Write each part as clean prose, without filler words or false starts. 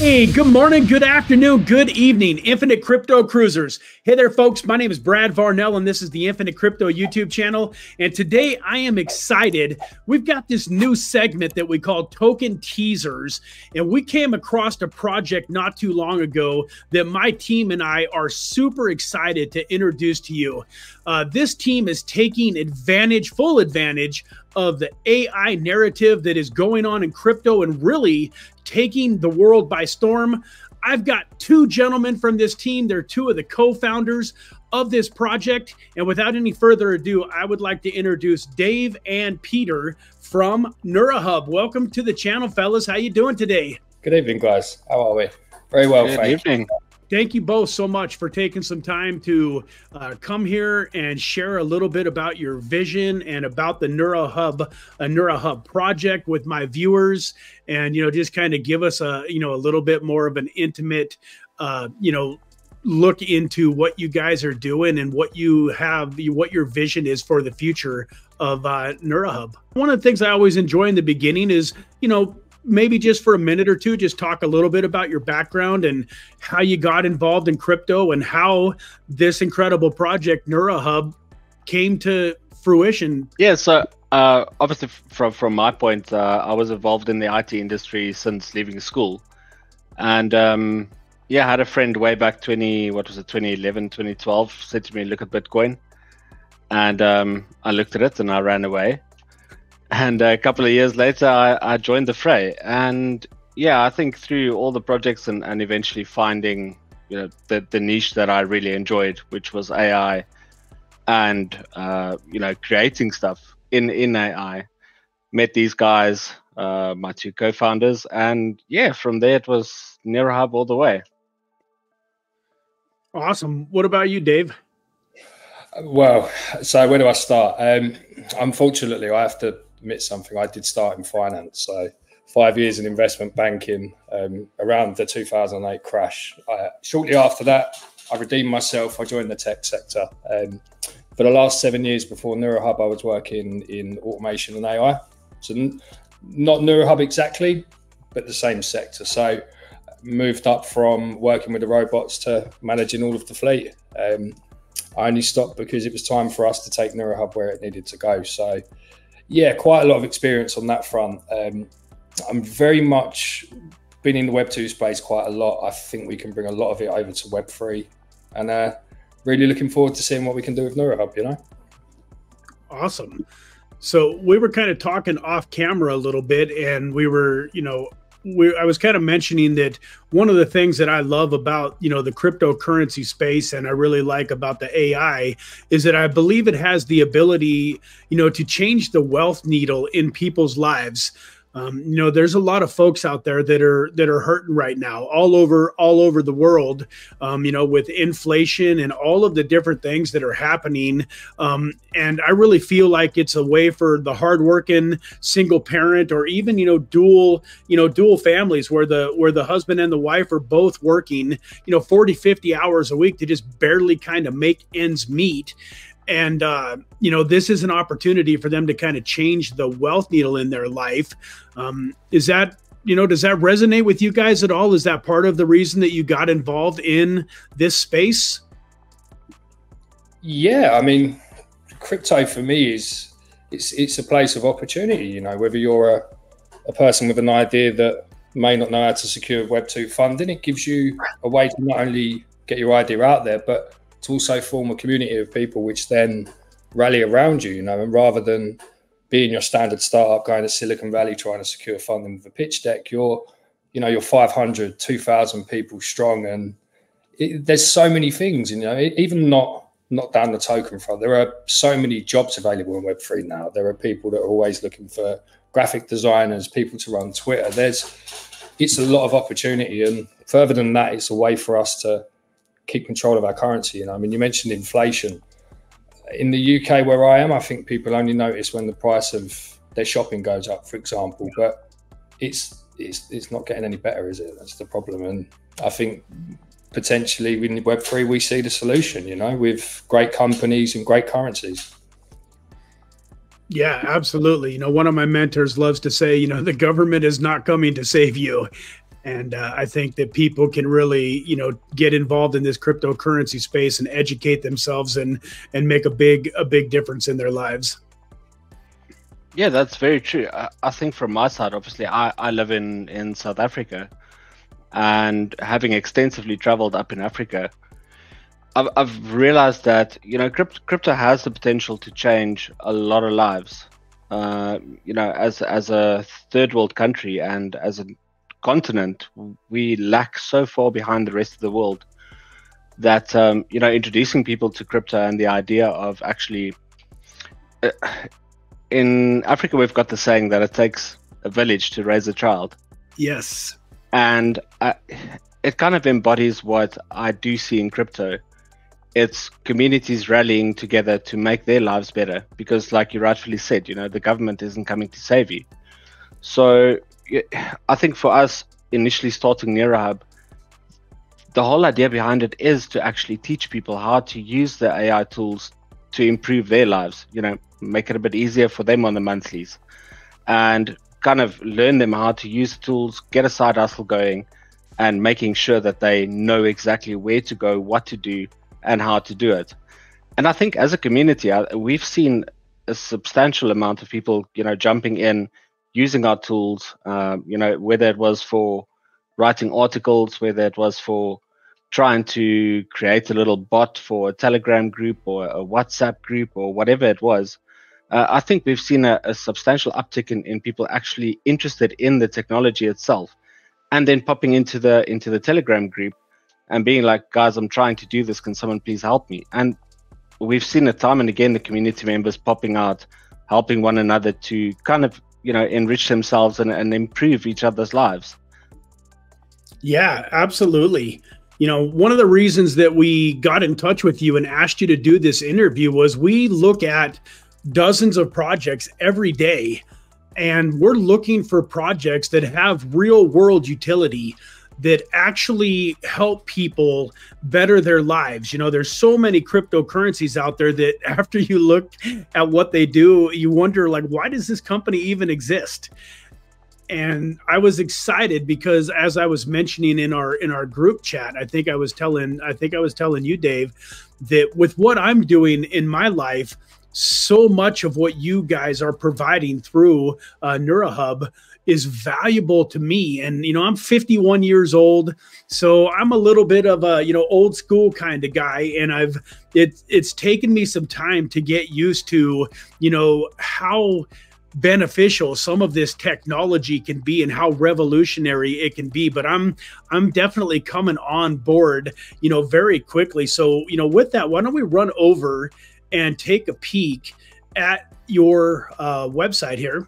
Hey, good morning, good afternoon, good evening, Infinite Crypto Cruisers. Hey there, folks. My name is Brad Varnell, and this is the Infinite Crypto YouTube channel. And today I am excited. We've got this new segment that we call Token Teasers. And we came across a project not too long ago that my team and I are super excited to introduce to you. This team is taking full advantage of the AI narrative that is going on in crypto and really taking the world by storm. I've got two gentlemen from this team. They're two of the co-founders of this project. And without any further ado, I would like to introduce Dave and Peter from NeuraHub. Welcome to the channel, fellas. How you doing today? Good evening, guys. How are we? Very well, thank you. Thank you both so much for taking some time to come here and share a little bit about your vision and about the NeuraHub project with my viewers, and just kind of give us a little bit more of an intimate look into what you guys are doing and what your vision is for the future of NeuraHub. One of the things I always enjoy in the beginning is maybe just for a minute or two, just talk a little bit about your background and how you got involved in crypto and how this incredible project, NeuraHub, came to fruition. Yeah, so obviously from my point, I was involved in the IT industry since leaving school. And yeah, I had a friend way back 2011, 2012, said to me, look at Bitcoin. And I looked at it and I ran away. And a couple of years later, I joined the fray. And yeah, I think through all the projects and eventually finding the niche that I really enjoyed, which was AI and creating stuff in AI, met these guys, my two co-founders, and yeah, from there it was NeuraHub all the way. Awesome. What about you, Dave? Well, so where do I start? Unfortunately, I have to admit something. I did start in finance, so 5 years in investment banking around the 2008 crash. Shortly after that, I redeemed myself. I joined the tech sector. For the last 7 years before NeuraHub, I was working in automation and AI. So not NeuraHub exactly, but the same sector. So moved up from working with the robots to managing all of the fleet. I only stopped because it was time for us to take NeuraHub where it needed to go. So yeah, quite a lot of experience on that front. I'm very much been in the Web2 space quite a lot. I think we can bring a lot of it over to Web3, and really looking forward to seeing what we can do with NeuraHub, Awesome. So we were kind of talking off camera a little bit, and we were, I was kind of mentioning that one of the things that I love about, the cryptocurrency space, and I really like about the AI, is that I believe it has the ability, to change the wealth needle in people's lives. There's a lot of folks out there that are hurting right now, all over the world, with inflation and all of the different things that are happening. And I really feel like it's a way for the hardworking single parent, or even, dual families where the husband and the wife are both working, 40, 50 hours a week to just barely kind of make ends meet. And, this is an opportunity for them to kind of change the wealth needle in their life. Does that resonate with you guys at all? Is that part of the reason that you got involved in this space? Yeah, I mean, crypto for me it's a place of opportunity, whether you're a person with an idea that may not know how to secure Web2 funding, it gives you a way to not only get your idea out there, but to also form a community of people which then rally around you, and rather than being your standard startup going to Silicon Valley trying to secure funding with a pitch deck, you're 500, 2,000 people strong. And there's so many things, even not down the token front. There are so many jobs available in Web3 now. There are people that are always looking for graphic designers, people to run Twitter. It's a lot of opportunity. And further than that, it's a way for us to keep control of our currency. You mentioned inflation. In the UK where I am, I think people only notice when the price of their shopping goes up, for example, but it's not getting any better, is it? That's the problem. And I think potentially with Web3, we see the solution, with great companies and great currencies. Yeah, absolutely. One of my mentors loves to say, the government is not coming to save you. And I think that people can really, get involved in this cryptocurrency space and educate themselves and make a big difference in their lives. Yeah, that's very true. I think from my side, obviously, I live in South Africa, and having extensively traveled up in Africa, I've realized that, crypto has the potential to change a lot of lives. As a third world country and as a continent, we lack so far behind the rest of the world that, introducing people to crypto and the idea of actually, in Africa, we've got the saying that it takes a village to raise a child. Yes. And it kind of embodies what I do see in crypto. It's communities rallying together to make their lives better, because like you rightfully said, the government isn't coming to save you. So I think for us, initially starting NeuraHub, the whole idea behind it is to actually teach people how to use the AI tools to improve their lives, make it a bit easier for them on the monthlies, and kind of learn them how to use the tools, get a side hustle going, and making sure that they know exactly where to go, what to do, and how to do it. And I think as a community, we've seen a substantial amount of people, jumping in, using our tools, whether it was for writing articles, whether it was for trying to create a little bot for a Telegram group or a WhatsApp group or whatever it was. I think we've seen a substantial uptick in people actually interested in the technology itself, and then popping into the Telegram group and being like, guys, I'm trying to do this. Can someone please help me? And we've seen it time and again, the community members popping out, helping one another to kind of, enrich themselves and improve each other's lives. Yeah, absolutely. One of the reasons that we got in touch with you and asked you to do this interview was we look at dozens of projects every day, and we're looking for projects that have real world utility, that actually help people better their lives. There's so many cryptocurrencies out there that after you look at what they do, you wonder, like, why does this company even exist? And I was excited because, as I was mentioning in our group chat, I think I was telling you, Dave, that with what I'm doing in my life, so much of what you guys are providing through NeuraHub is valuable to me. And, I'm 51 years old, so I'm a little bit of a, old school kind of guy. And it's taken me some time to get used to, how beneficial some of this technology can be and how revolutionary it can be. But I'm definitely coming on board, very quickly. So, with that, why don't we run over and take a peek at your website here.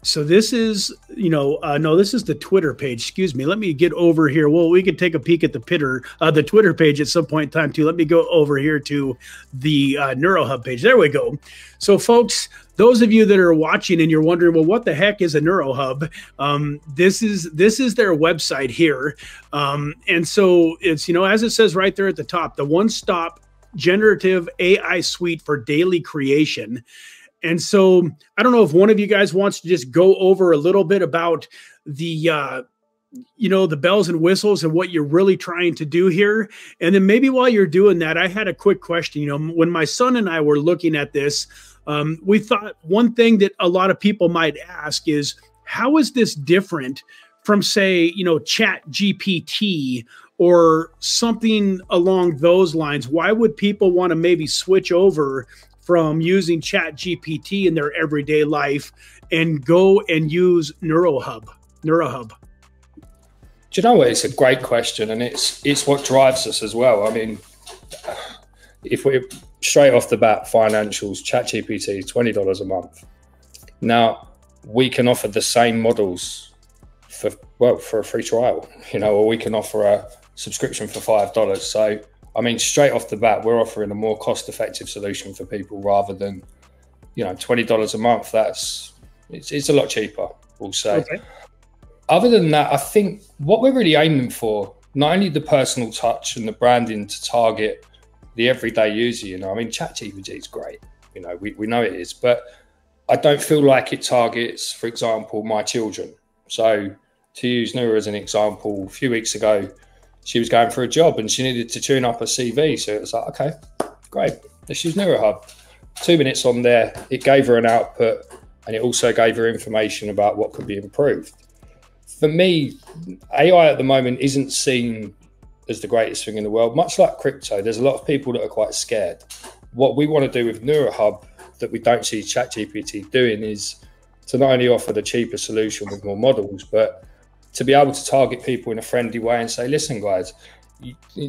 So this is, no, this is the Twitter page. Excuse me. Let me get over here. Well, we could take a peek at the Twitter page at some point in time too. Let me go over here to the NeuraHub page. There we go. So folks, those of you that are watching and you're wondering, well, what the heck is a NeuraHub? This is their website here. And so it's, as it says right there at the top, the one-stop generative AI suite for daily creation. And so I don't know if one of you guys wants to just go over a little bit about the, the bells and whistles and what you're really trying to do here. And then maybe while you're doing that, I had a quick question. When my son and I were looking at this, we thought one thing that a lot of people might ask is, how is this different from, say, Chat GPT or something along those lines? Why would people want to maybe switch over from using Chat GPT in their everyday life and go and use NeuraHub? Do you know what? It's a great question, and it's what drives us as well. I mean, if we're straight off the bat, financials, Chat GPT, $20 a month. Now, we can offer the same models for a free trial, or we can offer a subscription for $5. So, I mean, straight off the bat, we're offering a more cost-effective solution for people rather than, $20 a month. It's a lot cheaper, we'll say. Okay. Other than that, I think what we're really aiming for, not only the personal touch and the branding to target the everyday user, I mean, ChatGPT is great, we know it is, but I don't feel like it targets, for example, my children. So to use Neura as an example, a few weeks ago, she was going for a job and she needed to tune up her CV. So it was like, okay, great, let's use NeuraHub. 2 minutes on there, it gave her an output, and it also gave her information about what could be improved. For me, AI at the moment isn't seen as the greatest thing in the world. Much like crypto, there's a lot of people that are quite scared. What we want to do with NeuraHub that we don't see ChatGPT doing is to not only offer the cheaper solution with more models, but to be able to target people in a friendly way and say, listen, guys,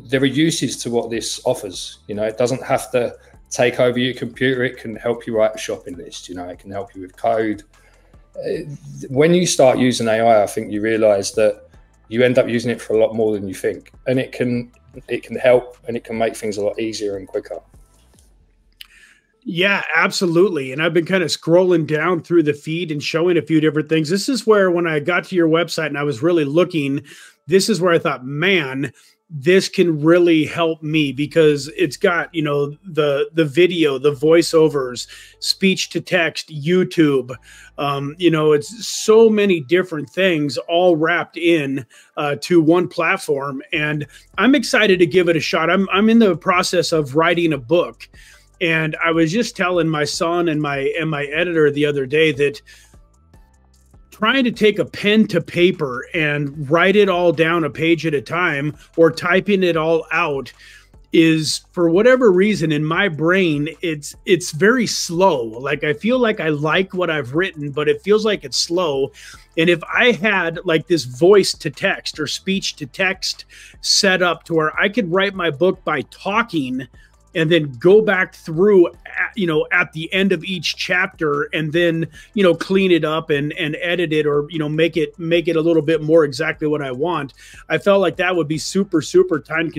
there are uses to what this offers. You know, it doesn't have to take over your computer. It can help you write a shopping list. You know, it can help you with code. When you start using AI, I think you realize that you end up using it for a lot more than you think. And it can help, and it can make things a lot easier and quicker. Yeah, absolutely. And I've been kind of scrolling down through the feed and showing a few different things. This is where, when I got to your website and I was really looking, this is where I thought, man, this can really help me, because it's got, you know, the video, the voiceovers, speech to text, YouTube, you know, it's so many different things all wrapped in to one platform. And I'm excited to give it a shot. I'm in the process of writing a book. And I was just telling my son and my editor the other day that trying to take a pen to paper and write it all down a page at a time, or typing it all out, is, for whatever reason, in my brain, it's very slow. Like, I feel like I like what I've written, but it feels like it's slow. And if I had like this voice to text or speech to text set up to where I could write my book by talking, and then go back through, you know, at the end of each chapter, and then, you know, clean it up and edit it, or, you know, make it a little bit more exactly what I want. I felt like that would be super time,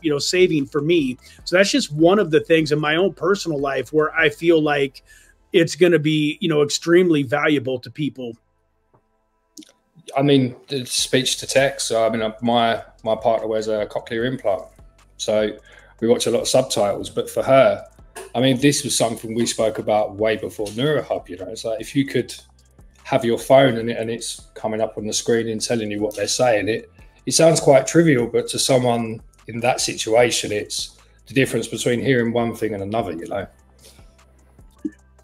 you know, saving for me. So that's just one of the things in my own personal life where I feel like it's going to be, you know, extremely valuable to people. I mean, the speech to text. I mean, my partner wears a cochlear implant, so we watch a lot of subtitles. But for her, I mean, this was something we spoke about way before NeuraHub. You know, it's like, if you could have your phone and it's coming up on the screen and telling you what they're saying, it sounds quite trivial, but to someone in that situation, it's the difference between hearing one thing and another, you know.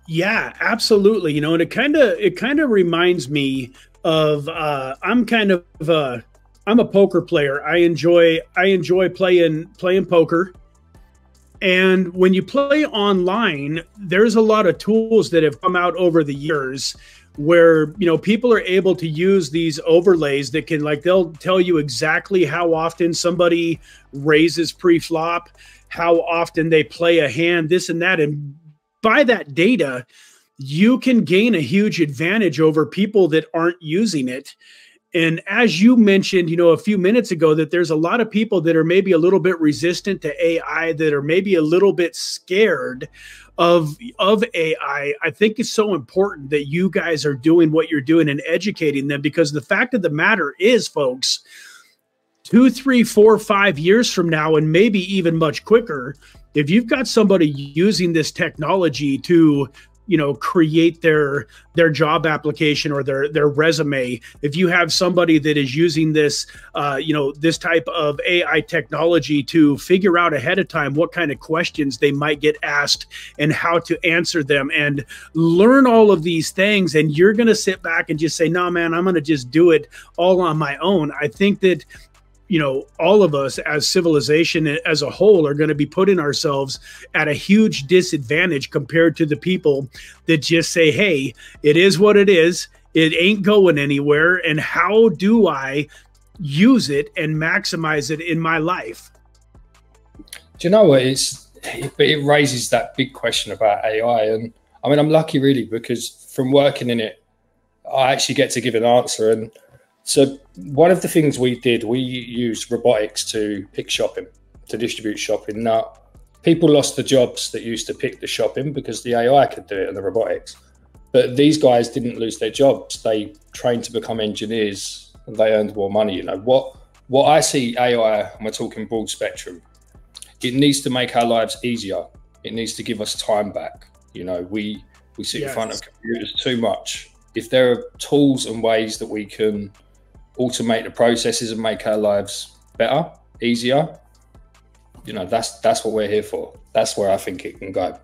Yeah, absolutely. You know, and it kind of reminds me of I'm a poker player. I enjoy playing poker. And when you play online, there's a lot of tools that have come out over the years where, you know, people are able to use these overlays that can, like, they'll tell you exactly how often somebody raises pre-flop, how often they play a hand, this and that. And by that data, you can gain a huge advantage over people that aren't using it. And as you mentioned, you know, a few minutes ago, that there's a lot of people that are maybe a little bit resistant to AI, that are maybe a little bit scared of AI. I think it's so important that you guys are doing what you're doing and educating them, because the fact of the matter is, folks, 2, 3, 4, 5 years from now, and maybe even much quicker, if you've got somebody using this technology to, you know, create their job application or their resume, if you have somebody that is using this, you know, this type of AI technology to figure out ahead of time what kind of questions they might get asked and how to answer them, and learn all of these things, and you're going to sit back and just say, no, man, I'm going to just do it all on my own. I think that, you know, all of us as civilization as a whole are going to be putting ourselves at a huge disadvantage compared to the people that just say, hey, it is what it is. It ain't going anywhere. And how do I use it and maximize it in my life? Do you know what? It raises that big question about AI. And I mean, I'm lucky really, because from working in it, I actually get to give an answer. And so one of the things we did, we used robotics to pick shopping, to distribute shopping. Now, people lost the jobs that used to pick the shopping because the AI could do it and the robotics. But these guys didn't lose their jobs. They trained to become engineers and they earned more money. You know, what I see AI, and we're talking broad spectrum, it needs to make our lives easier. It needs to give us time back. You know, we sit in front of computers too much. If there are tools and ways that we can automate the processes and make our lives better, easier, you know, that's what we're here for. That's where I think it can go.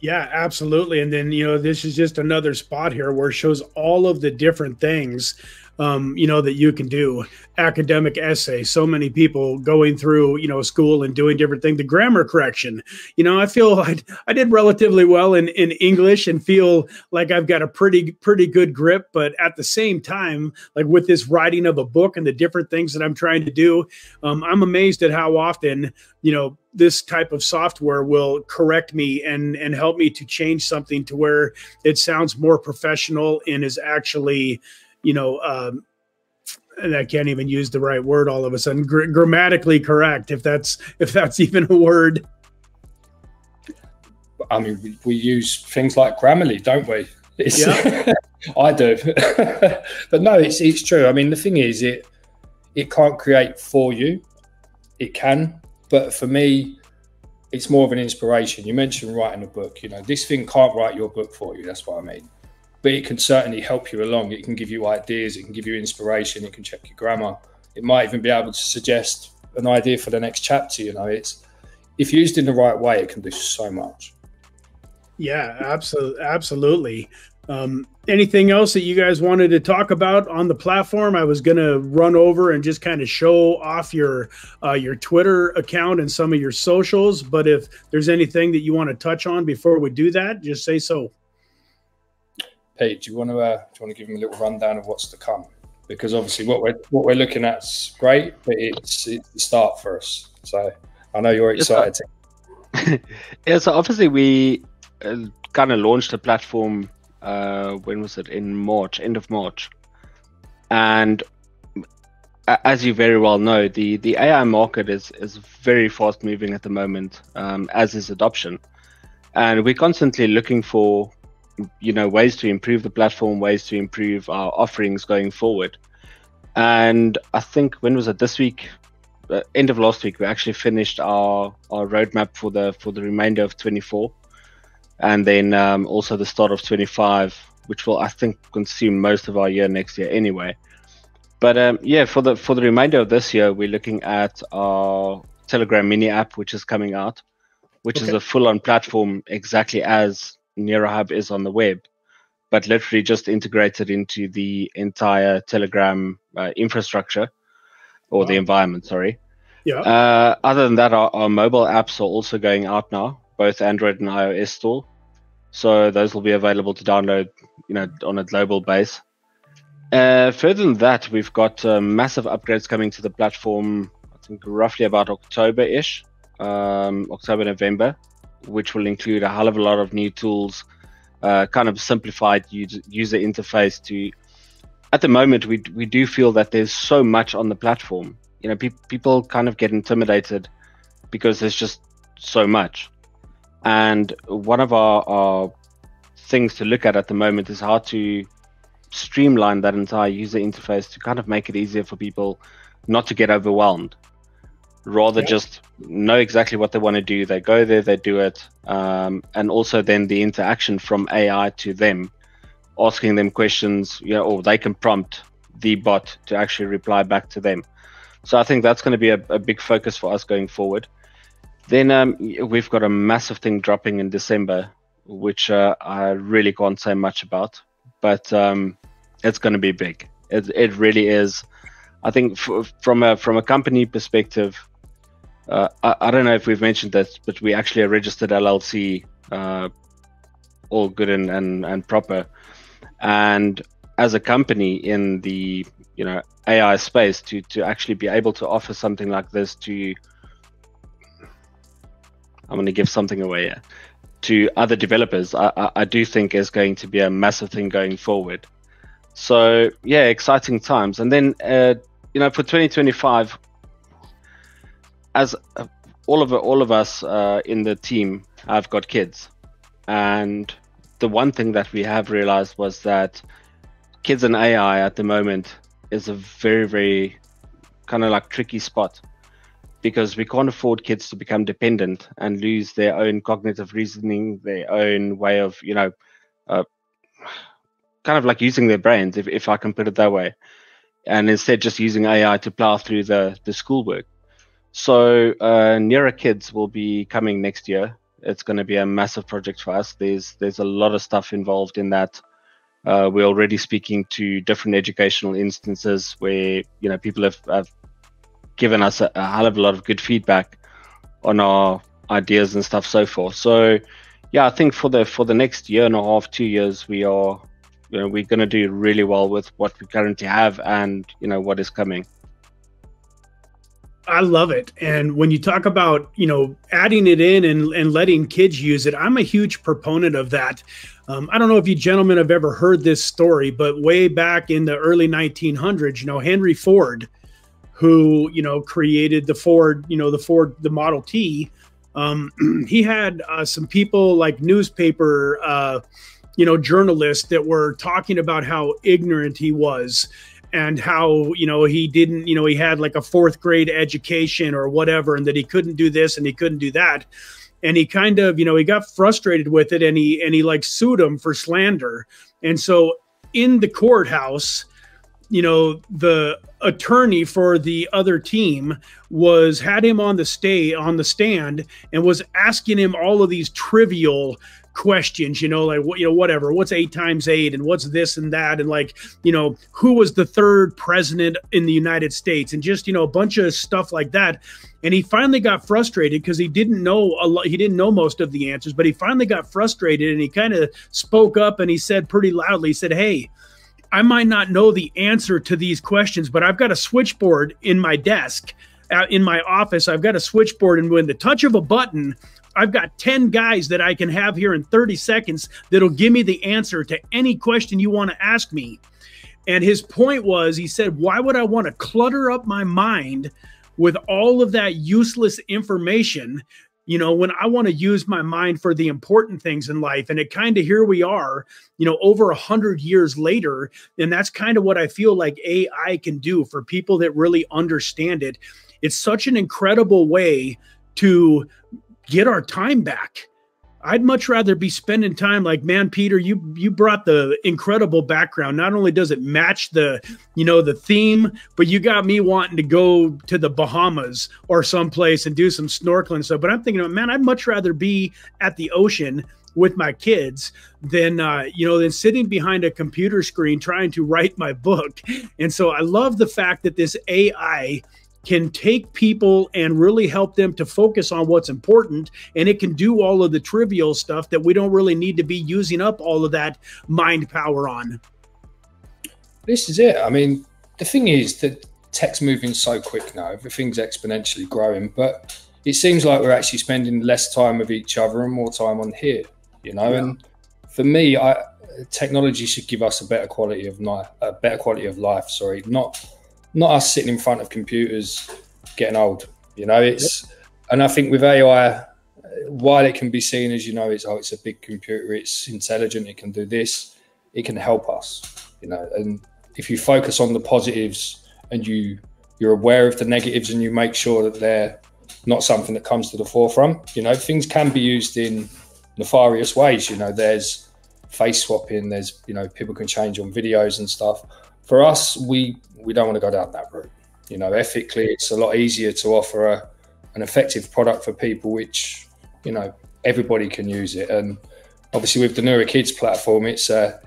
Yeah, absolutely. And then, you know, this is just another spot here where it shows all of the different things, you know, that you can do. Academic essay, so many people going through, you know, school and doing different things. The grammar correction, you know, I feel I did relatively well in English and feel like I've got a pretty good grip. But at the same time, like with this writing of a book and the different things that I'm trying to do, I'm amazed at how often, you know, this type of software will correct me and help me to change something to where it sounds more professional and is actually, you know, and I can't even use the right word all of a sudden, grammatically correct, if that's even a word. I mean, we use things like Grammarly, don't we? Yeah. I do. But no, it's true. I mean, the thing is, it can't create for you. It can. But for me, it's more of an inspiration. You mentioned writing a book. You know, this thing can't write your book for you. That's what I mean. But it can certainly help you along. It can give you ideas. It can give you inspiration. It can check your grammar. It might even be able to suggest an idea for the next chapter. You know, if used in the right way, it can do so much. Yeah, absolutely. Anything else that you guys wanted to talk about on the platform? I was going to run over and just kind of show off your Twitter account and some of your socials. But if there's anything that you want to touch on before we do that, just say so. Pete, do you want to give them a little rundown of what's to come? Because obviously what we're looking at is great, but it's the start for us. So I know you're excited. Yeah, so obviously we kind of launched a platform. When was it? In March, end of March. And as you very well know, the AI market is very fast moving at the moment, as is adoption. And we're constantly looking for, you know, ways to improve the platform, ways to improve our offerings going forward. And I think, when was it? This week, end of last week, we actually finished our roadmap for the remainder of 24. And then also the start of 25, which will, I think, consume most of our year next year anyway. But yeah, for the remainder of this year, we're looking at our Telegram mini app, which is coming out, which is a full-on platform exactly as NeuraHub is on the web, but literally just integrated into the entire Telegram infrastructure, or the environment, sorry. Yeah. Other than that, our mobile apps are also going out now, both Android and iOS store. So those will be available to download, you know, on a global base. Further than that, we've got massive upgrades coming to the platform, I think roughly about October-ish, October, November, which will include a hell of a lot of new tools, kind of simplified user interface to, at the moment, we do feel that there's so much on the platform. You know, people kind of get intimidated because there's just so much. And one of our things to look at the moment is how to streamline that entire user interface to kind of make it easier for people not to get overwhelmed, rather just know exactly what they want to do. They go there, they do it. And also then the interaction from AI to them, asking them questions, you know, or they can prompt the bot to actually reply back to them. So I think that's going to be a big focus for us going forward. Then we've got a massive thing dropping in December, which I really can't say much about, but it's going to be big. It really is. I think from a company perspective, I don't know if we've mentioned this, but we actually are registered LLC, all good and proper. And as a company in the, you know, AI space, to actually be able to offer something like this to, I'm going to give something away here, to other developers, I do think is going to be a massive thing going forward. So yeah, exciting times. And then you know, for 2025, as all of us in the team have got kids, and the one thing that we have realized was that kids and AI at the moment is a very, very kind of like tricky spot, because we can't afford kids to become dependent and lose their own cognitive reasoning, their own way of, you know, kind of like using their brains, if I can put it that way, and instead just using AI to plow through the schoolwork. So Neura Kids will be coming next year. It's going to be a massive project for us. There's a lot of stuff involved in that. We're already speaking to different educational instances where, you know, people have given us a hell of a lot of good feedback on our ideas and stuff, so forth. So yeah, I think for the next year and a half, 2 years, we're going to do really well with what we currently have and, you know, what is coming. I love it. And when you talk about, you know, adding it in and letting kids use it, I'm a huge proponent of that. I don't know if you gentlemen have ever heard this story, but way back in the early 1900s, you know, Henry Ford, who, you know, created the Ford, the Model T, he had some people like newspaper, journalists that were talking about how ignorant he was and how, you know, he didn't, you know, he had like a 4th grade education or whatever, and that he couldn't do this and he couldn't do that. And he kind of, you know, he got frustrated with it, and he like sued him for slander. And so in the courthouse, you know, the attorney for the other team had him on the stand and was asking him all of these trivial questions, you know, like, whatever, what's 8 times 8 and what's this and that, and like, you know, who was the 3rd president in the United States, and just, you know, a bunch of stuff like that. And he finally got frustrated because he didn't know most of the answers, but he finally got frustrated, and he kind of spoke up, and he said pretty loudly, he said, "Hey, I might not know the answer to these questions, but I've got a switchboard in my desk, in my office. I've got a switchboard, and when the touch of a button, I've got 10 guys that I can have here in 30 seconds that'll give me the answer to any question you want to ask me." And his point was, he said, why would I want to clutter up my mind with all of that useless information, you know, when I want to use my mind for the important things in life? And it kind of, here we are, you know, over 100 years later. And that's kind of what I feel like AI can do for people that really understand it. It's such an incredible way to get our time back. I'd much rather be spending time like, man, Peter, you brought the incredible background. Not only does it match the, you know, the theme, but you got me wanting to go to the Bahamas or someplace and do some snorkeling stuff. But I'm thinking, man, I'd much rather be at the ocean with my kids than, than sitting behind a computer screen trying to write my book. And so I love the fact that this AI can take people and really help them to focus on what's important. And it can do all of the trivial stuff that we don't really need to be using up all of that mind power on. This is it. I mean, the thing is that tech's moving so quick now. Everything's exponentially growing, but it seems like we're actually spending less time with each other and more time on here, you know? Yeah. And for me, technology should give us a better quality of life. Sorry, not us sitting in front of computers getting old, you know. And I think with AI, while it can be seen as, you know, it's a big computer, it's intelligent, it can do this, it can help us, you know. And if you focus on the positives and you're aware of the negatives and you make sure that they're not something that comes to the forefront, you know, things can be used in nefarious ways. You know, there's face swapping, there's, you know, people can change on videos and stuff. For us, we don't want to go down that route. You know, ethically, it's a lot easier to offer an effective product for people, which, you know, everybody can use it. And obviously with the Neura Kids platform, it's a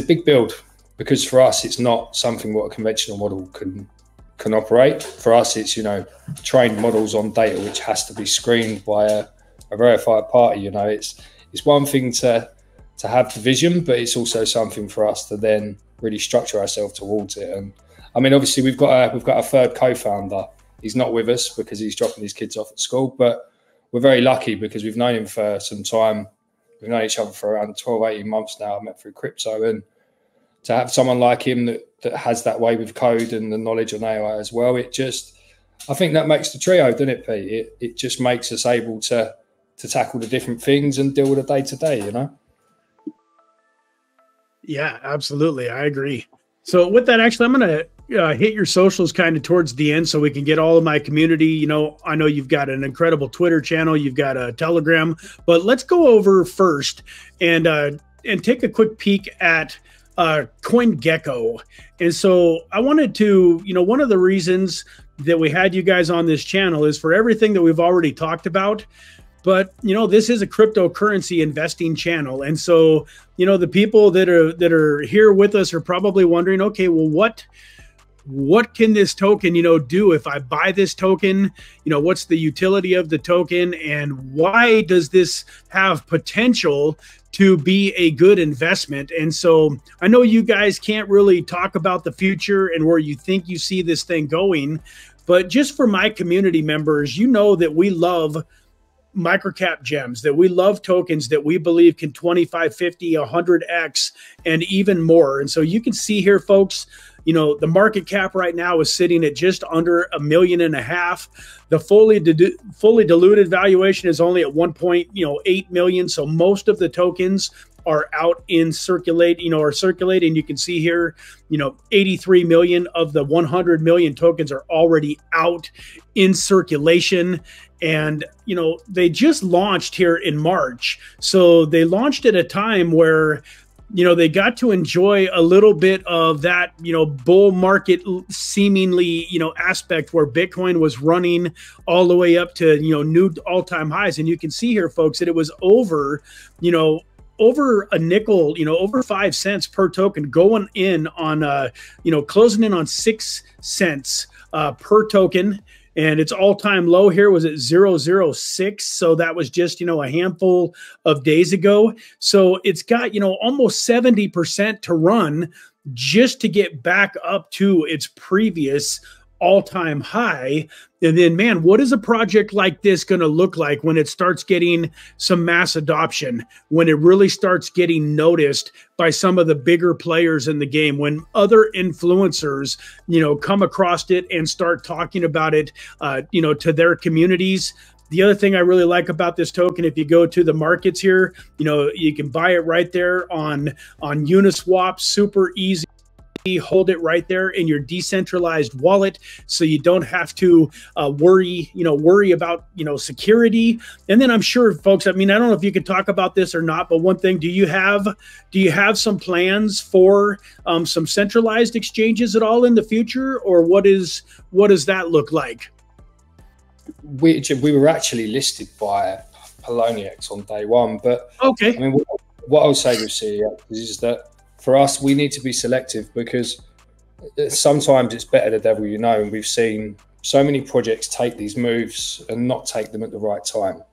big build, because for us, it's not something what a conventional model can operate. For us, it's, you know, trained models on data, which has to be screened by a verified party. You know, it's one thing to have the vision, but it's also something for us to then really structure ourselves towards it. And I mean, obviously we've got a 3rd co-founder. He's not with us because he's dropping his kids off at school, but we're very lucky because we've known him for some time. We've known each other for around 12, 18 months now. I met through crypto, and to have someone like him that has that way with code and the knowledge on AI as well, I think that makes the trio, doesn't it, Pete? It just makes us able to tackle the different things and deal with the day-to-day, you know? Yeah, absolutely. I agree. So with that, actually, I'm going to hit your socials kind of towards the end so we can get all of my community. You know, I know you've got an incredible Twitter channel, you've got a Telegram, but let's go over first and take a quick peek at CoinGecko. And so I wanted to, one of the reasons that we had you guys on this channel is for everything that we've already talked about. But, this is a cryptocurrency investing channel. And so, the people that are here with us are probably wondering, okay, well, what can this token, do if I buy this token? What's the utility of the token, and why does this have potential to be a good investment? And so I know you guys can't really talk about the future and where you think you see this thing going, but just for my community members, that we love microcap gems, that we love tokens that we believe can 25, 50, 100x and even more. And so you can see here, folks, the market cap right now is sitting at just under $1.5 million. The fully diluted valuation is only at 1.8 million. So most of the tokens are out in circulating. You can see here, 83 million of the 100 million tokens are already out in circulation. And, they just launched here in March. So they launched at a time where they got to enjoy a little bit of that, bull market seemingly, aspect where Bitcoin was running all the way up to, new all-time highs. And you can see here, folks, that it was over a nickel, over 5 cents per token, going in on, closing in on 6 cents per token. And its all-time low here was at 0.006. So that was just, a handful of days ago. So it's got, almost 70% to run just to get back up to its previous all-time high. And then, man, what is a project like this going to look like when it starts getting some mass adoption, when it really starts getting noticed by some of the bigger players in the game, when other influencers, come across it and start talking about it, to their communities? The other thing I really like about this token, if you go to the markets here, you can buy it right there on Uniswap, super easy. Hold it right there in your decentralized wallet, so you don't have to worry about security. And then I'm sure, folks, I don't know if you could talk about this or not, but one thing, do you have some plans for some centralized exchanges at all in the future, or what does that look like? We were actually listed by Poloniex on day one, but okay. What I'll say with CEX is that for us, we need to be selective, because sometimes it's better the devil you know. And we've seen so many projects take these moves and not take them at the right time.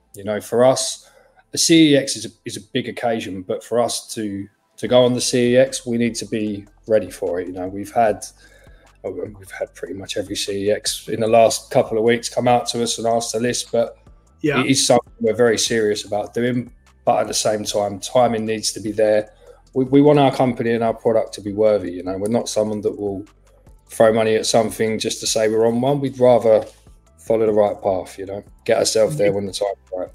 For us, the CEX is a big occasion, but for us to go on the CEX, we need to be ready for it. We've had pretty much every CEX in the last couple of weeks come out to us and ask to list, but yeah, it is something we're very serious about doing. But at the same time, timing needs to be there. We want our company and our product to be worthy. We're not someone that will throw money at something just to say we're on one. We'd rather follow the right path, get ourselves there when the time's right.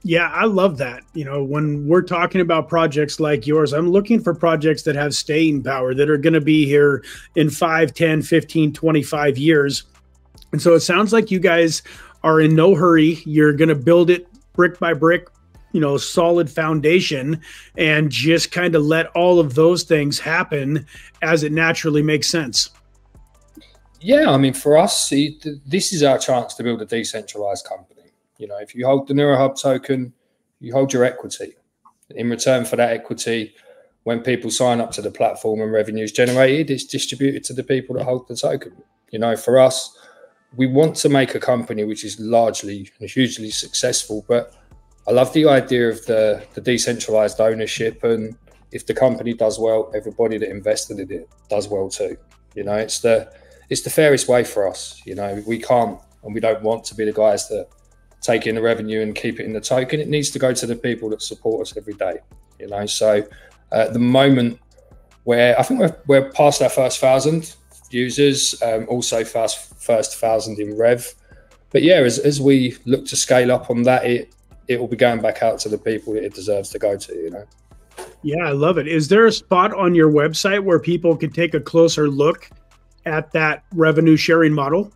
Yeah, I love that. When we're talking about projects like yours, I'm looking for projects that have staying power, that are going to be here in 5, 10, 15, 25 years. And so it sounds like you guys are in no hurry. You're going to build it brick by brick, solid foundation, and just kind of let all of those things happen as it naturally makes sense. Yeah, for us, this is our chance to build a decentralized company. If you hold the NeuraHub token, you hold your equity. In return for that equity, when people sign up to the platform and revenue is generated, it's distributed to the people that hold the token. For us, we want to make a company which is largely and hugely successful, but I love the idea of the decentralized ownership, and if the company does well, everybody that invested in it does well too. It's the fairest way for us. We can't and we don't want to be the guys that take in the revenue and keep it in the token. It needs to go to the people that support us every day. So at the moment, where I think we're past our first 1,000 users, also first 1,000 in rev. But yeah, as we look to scale up on that, it will be going back out to the people that it deserves to go to, Yeah, I love it. Is there a spot on your website where people can take a closer look at that revenue sharing model?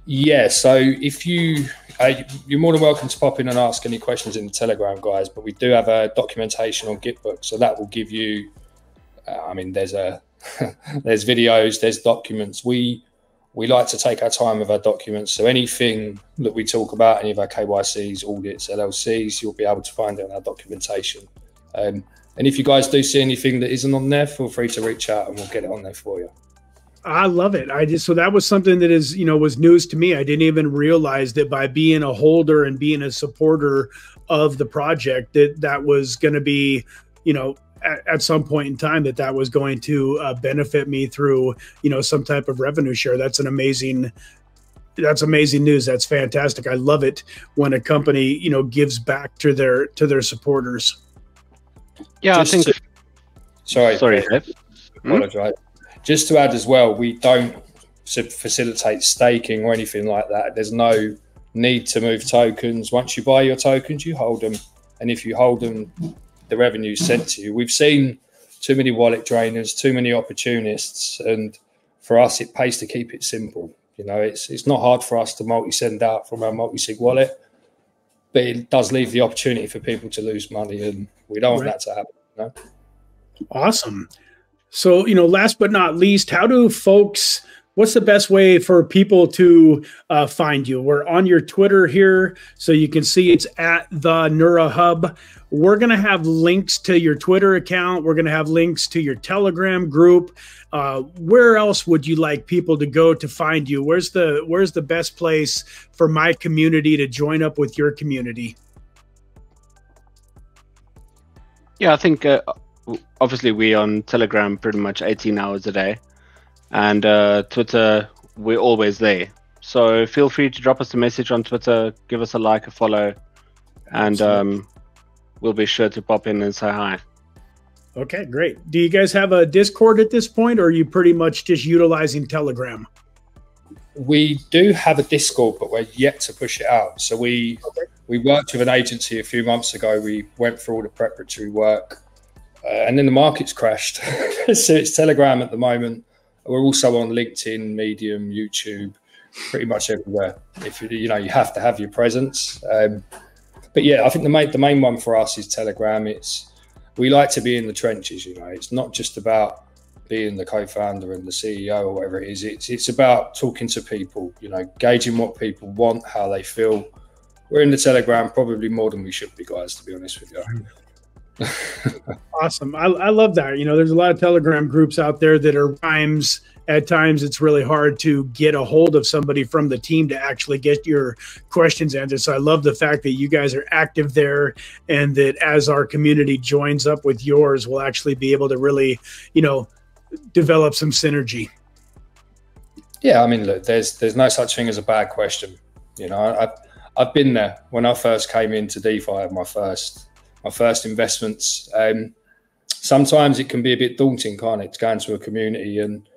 Yeah, so if you're more than welcome to pop in and ask any questions in the Telegram, guys, but we do have a documentation on Gitbook, so that will give you I mean, there's there's videos, there's documents. We like to take our time with our documents. So anything that we talk about, any of our KYCs, audits, LLCs, you'll be able to find it on our documentation. And if you guys do see anything that isn't on there, feel free to reach out and we'll get it on there for you. I love it. So that was something that is, was news to me. I didn't even realize that by being a holder and being a supporter of the project, that was going to be, at some point in time, that was going to benefit me through, some type of revenue share. That's amazing news. That's fantastic. I love it when a company, gives back to their supporters. Yeah, Sorry, Dave. Apologize. Just to add as well, we don't facilitate staking or anything like that. There's no need to move tokens. Once you buy your tokens, you hold them. And if you hold them, the revenue is sent to you. We've seen too many wallet drainers, too many opportunists. And for us, it pays to keep it simple. It's not hard for us to multi-send out from our multi-sig wallet, but it does leave the opportunity for people to lose money. And we don't want that to happen. Awesome. So, last but not least, what's the best way for people to find you? We're on your Twitter here, so you can see it's at the NeuraHub. We're going to have links to your Twitter account. We're going to have links to your Telegram group. Where else would you like people to go to find you? Where's the best place for my community to join up with your community? Yeah, I think obviously we're on Telegram pretty much 18 hours a day, and Twitter, we're always there. So feel free to drop us a message on Twitter, give us a like, a follow, and we'll be sure to pop in and say hi. Okay, great. Do you guys have a Discord at this point, or are you pretty much just utilizing Telegram? We do have a Discord, but we're yet to push it out. So we worked with an agency a few months ago. We went through all the preparatory work. And then the market's crashed. So it's Telegram at the moment. We're also on LinkedIn, Medium, YouTube, pretty much everywhere. If you have to have your presence. But yeah, I think the main one for us is Telegram. We like to be in the trenches. It's not just about being the co-founder and the CEO or whatever it is. It's about talking to people. Gauging what people want, how they feel. We're in the Telegram probably more than we should be, guys. To be honest with you. Awesome. I love that. There's a lot of Telegram groups out there that are rhymes. At times it's really hard to get a hold of somebody from the team to actually get your questions answered. So I love the fact that you guys are active there, and that as our community joins up with yours, we'll actually be able to really, develop some synergy. Yeah. I mean, look, there's no such thing as a bad question. I've been there when I first came into DeFi, my first investments. Sometimes it can be a bit daunting, can't it, to go into a community? And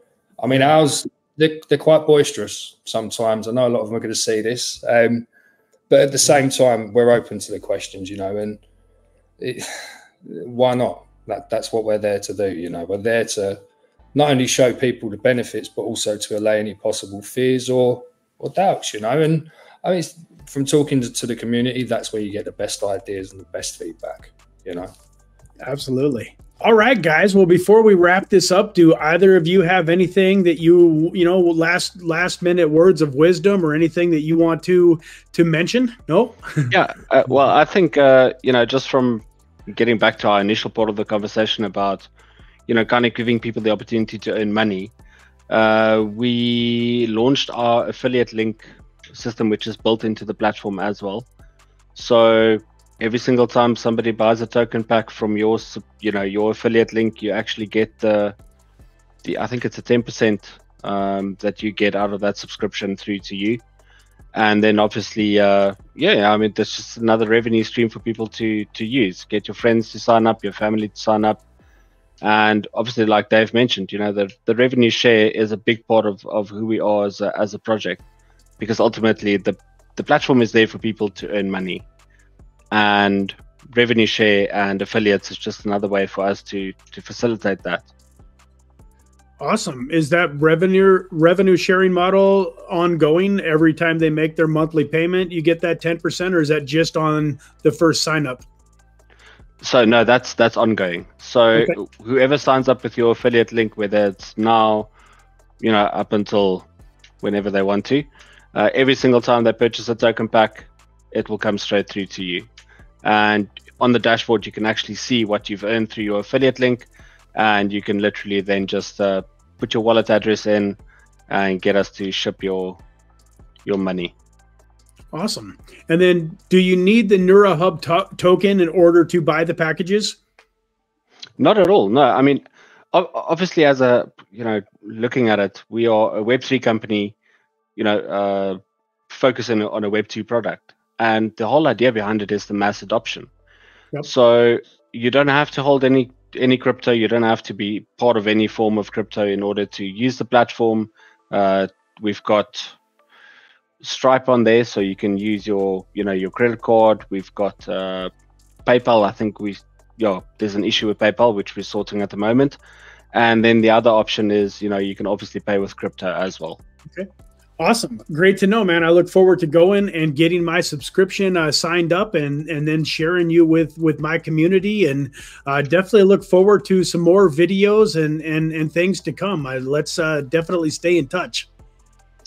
I mean, ours, they're quite boisterous sometimes. I know a lot of them are going to see this, but at the same time, we're open to the questions, and why not? That's what we're there to do. We're there to not only show people the benefits, but also to allay any possible fears or doubts, And I mean, from talking to the community, that's where you get the best ideas and the best feedback, Absolutely. All right, guys. Well, before we wrap this up, do either of you have anything that last minute words of wisdom or anything that you want to mention? No? Yeah. Well, I think, just from getting back to our initial part of the conversation about, kind of giving people the opportunity to earn money, we launched our affiliate link system, which is built into the platform as well. So every single time somebody buys a token pack from your affiliate link, you actually get the I think it's a 10% that you get out of that subscription through to you. And then obviously, I mean, that's just another revenue stream for people to use. Get your friends to sign up, your family to sign up. And obviously, like Dave mentioned, the revenue share is a big part of who we are as a project, because ultimately the platform is there for people to earn money, and revenue share and affiliates is just another way for us to facilitate that. Awesome. Is that revenue sharing model ongoing? Every time they make their monthly payment, you get that 10%, or is that just on the first sign up? So no, that's ongoing. So Okay. whoever signs up with your affiliate link, whether it's now, up until whenever they want to, every single time they purchase a token pack, it will come straight through to you. And on the dashboard, you can actually see what you've earned through your affiliate link, and you can literally then just put your wallet address in and get us to ship your money. Awesome. And then, do you need the NeuraHub token in order to buy the packages? Not at all. No, I mean, obviously, as looking at it, we are a Web3 company, focusing on a Web2 product. And the whole idea behind it is the mass adoption. Yep. So you don't have to hold any crypto. You don't have to be part of any form of crypto in order to use the platform. We've got Stripe on there, so you can use your credit card. We've got PayPal. I think there's an issue with PayPal, which we're sorting at the moment. And then the other option is, you can obviously pay with crypto as well. Okay. Awesome. Great to know, man. I look forward to going and getting my subscription signed up and then sharing you with my community, and definitely look forward to some more videos and things to come. Let's definitely stay in touch.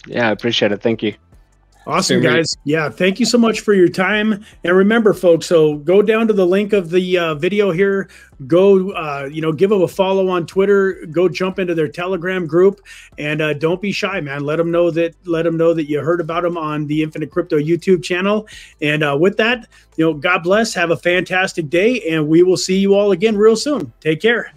Yeah, I appreciate it. Thank you. Awesome, guys. Yeah, thank you so much for your time. And remember, folks, so go down to the link of the video here. Go, give them a follow on Twitter. Go jump into their Telegram group, and don't be shy, man. Let them know that you heard about them on the Infinite Crypto YouTube channel. And with that, God bless. Have a fantastic day, and we will see you all again real soon. Take care.